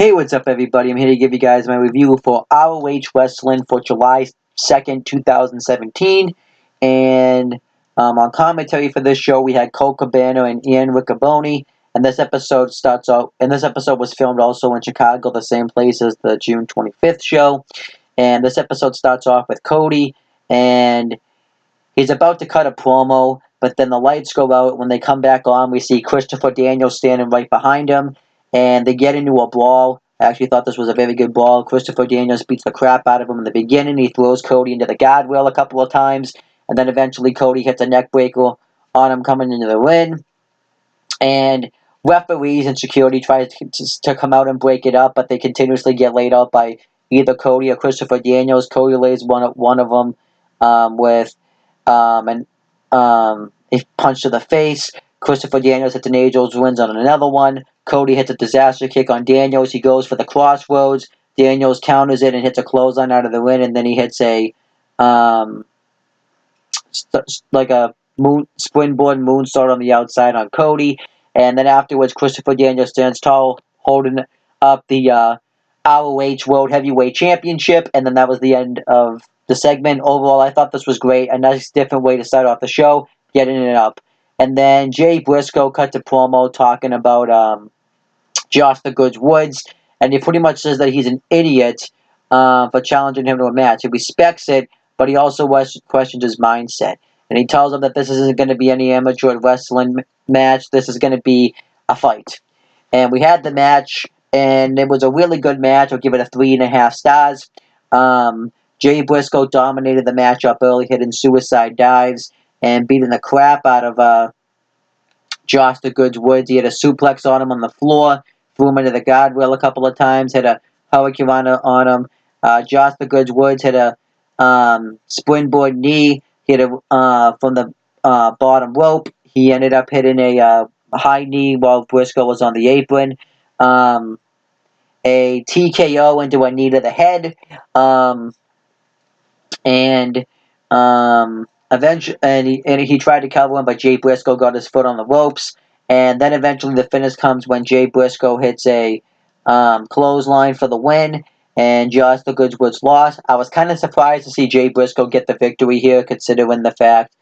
Hey, what's up, everybody? I'm here to give you guys my review for ROH Wrestling for July 2nd, 2017. And on commentary for this show, we had Cole Cabana and Ian Riccaboni. And this episode was filmed also in Chicago, the same place as the June 25th show. And this episode starts off with Cody, and he's about to cut a promo, but then the lights go out. When they come back on, we see Christopher Daniels standing right behind him, and they get into a brawl. I actually thought this was a very good brawl. Christopher Daniels beats the crap out of him in the beginning. He throws Cody into the guardrail a couple of times, and then eventually Cody hits a neck breaker on him coming into the ring. And referees and security try to come out and break it up, but they continuously get laid out by either Cody or Christopher Daniels. Cody lays one of them with a punch to the face. Christopher Daniels hits an Angel's wins on another one. Cody hits a disaster kick on Daniels. He goes for the crossroads. Daniels counters it and hits a clothesline out of the ring, and then he hits a springboard moonsault on the outside on Cody. And then afterwards, Christopher Daniels stands tall, holding up the ROH World Heavyweight Championship, and then that was the end of the segment. Overall, I thought this was great. A nice, different way to start off the show, getting it up. And then Jay Briscoe cut a promo talking about Josh the Goods Woods, and he pretty much says that he's an idiot for challenging him to a match. He respects it, but he also questions his mindset. And he tells him that this isn't going to be any amateur wrestling match. This is going to be a fight. And we had the match, and it was a really good match. I'll give it a 3.5 stars. Jay Briscoe dominated the matchup early, hitting suicide dives and beating the crap out of Josh the Goods Woods. He had a suplex on him on the floor, threw him into the guardrail a couple of times, hit a hurricane on him. Josh the Goods Woods hit a springboard knee, hit a from the bottom rope. He ended up hitting a high knee while Briscoe was on the apron. A TKO into a knee to the head. Eventually, he tried to cover him, but Jay Briscoe got his foot on the ropes. And then eventually the finish comes when Jay Briscoe hits a clothesline for the win, and Josh the Goods Woods lost. I was kind of surprised to see Jay Briscoe get the victory here, considering the fact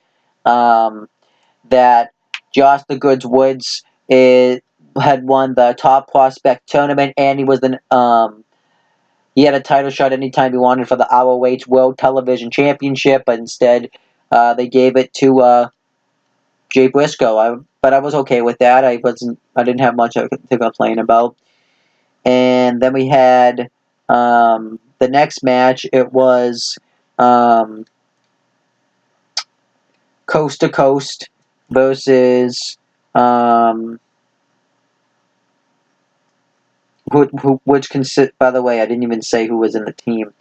that Josh the Goods Woods had won the Top Prospect tournament, and he had a title shot anytime he wanted for the ROH World Television Championship, but instead they gave it to Jay Briscoe. But I was okay with that. I didn't have much to complain about. And then we had the next match. It was Coast to Coast versus which consists, by the way, I didn't even say who was in the team.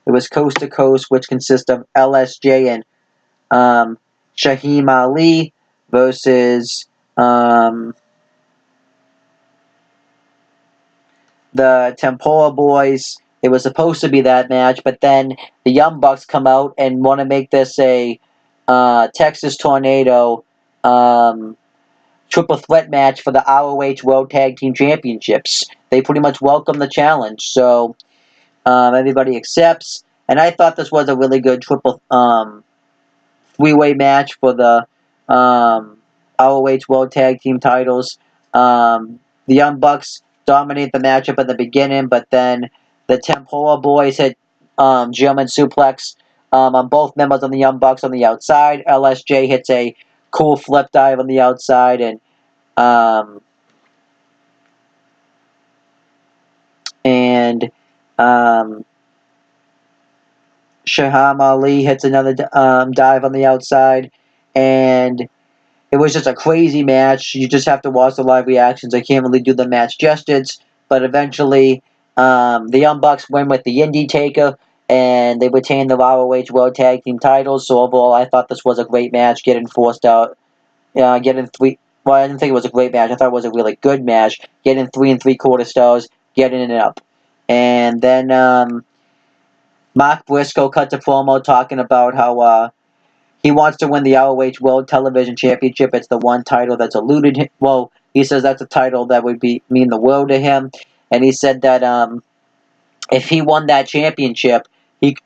It was Coast to Coast, which consists of LSJ and Shaheem Ali versus the Tempora Boys. It was supposed to be that match, but then the Young Bucks come out and want to make this a Texas Tornado triple threat match for the ROH World Tag Team Championships. They pretty much welcome the challenge, so everybody accepts. And I thought this was a really good triple three-way match for the ROH World Tag Team titles. The Young Bucks dominate the matchup at the beginning, but then the Tempora Boys hit German suplex on both members on the Young Bucks on the outside. LSJ hits a cool flip dive on the outside, and Shaham Ali hits another dive on the outside, and it was just a crazy match. You just have to watch the live reactions. I can't really do the match gestures, but eventually the Young Bucks win with the Indie Taker, and they retain the ROH World Tag Team titles. So overall, I thought this was a great match, getting forced out. Getting three. Well, I didn't think it was a great match. I thought it was a really good match. Getting 3 3/4 stars, getting it up, and then Mark Briscoe cut a promo talking about how he wants to win the ROH World Television Championship. It's the one title that's eluded him. Well, he says that's a title that would mean the world to him. and he said that if he won that championship, it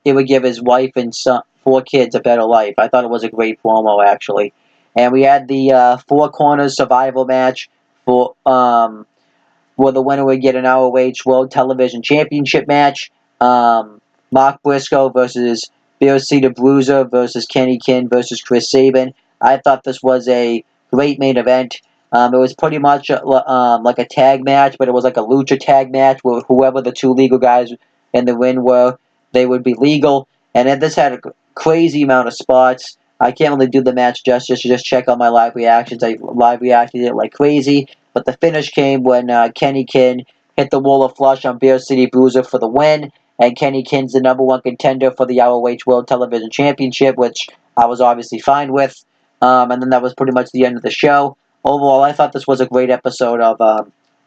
would give his wife and 4 kids a better life. I thought it was a great promo, actually. And we had the 4 corners survival match for where the winner would get an ROH World Television Championship match. Mark Briscoe versus Beer Cedar Bruiser versus Kenny King versus Chris Sabin. I thought this was a great main event. It was pretty much like a tag match, but it was like a lucha tag match where whoever the 2 legal guys in the ring were, they would be legal. And then this had a crazy amount of spots. I can't really do the match justice. Just check out my live reactions. I live reacted it like crazy. But the finish came when Kenny King hit the wall of flush on Beer City Bruiser for the win. And Kenny King's the #1 contender for the ROH World Television Championship, which I was obviously fine with. And then that was pretty much the end of the show. Overall, I thought this was a great episode of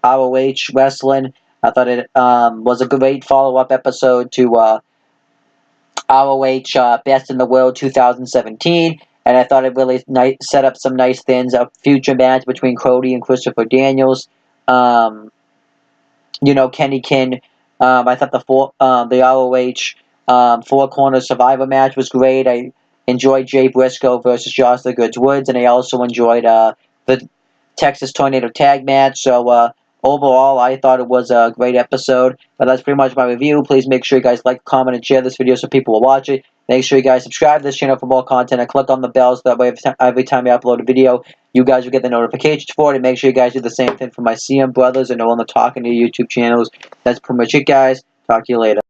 ROH Wrestling. I thought it was a great follow-up episode to ROH Best in the World 2017. And I thought it really set up some nice things. A future match between Cody and Christopher Daniels. Kenny King. I thought the ROH 4-corner Survivor match was great. I enjoyed Jay Briscoe versus Josh the Goods Woods, and I also enjoyed the Texas Tornado Tag match. So overall, I thought it was a great episode. But that's pretty much my review. Please make sure you guys like, comment, and share this video so people will watch it. Make sure you guys subscribe to this channel for more content and click on the bell so that way every time I upload a video, you guys will get the notifications for it. And make sure you guys do the same thing for my CM brothers and all the Talking to YouTube channels. That's pretty much it, guys. Talk to you later.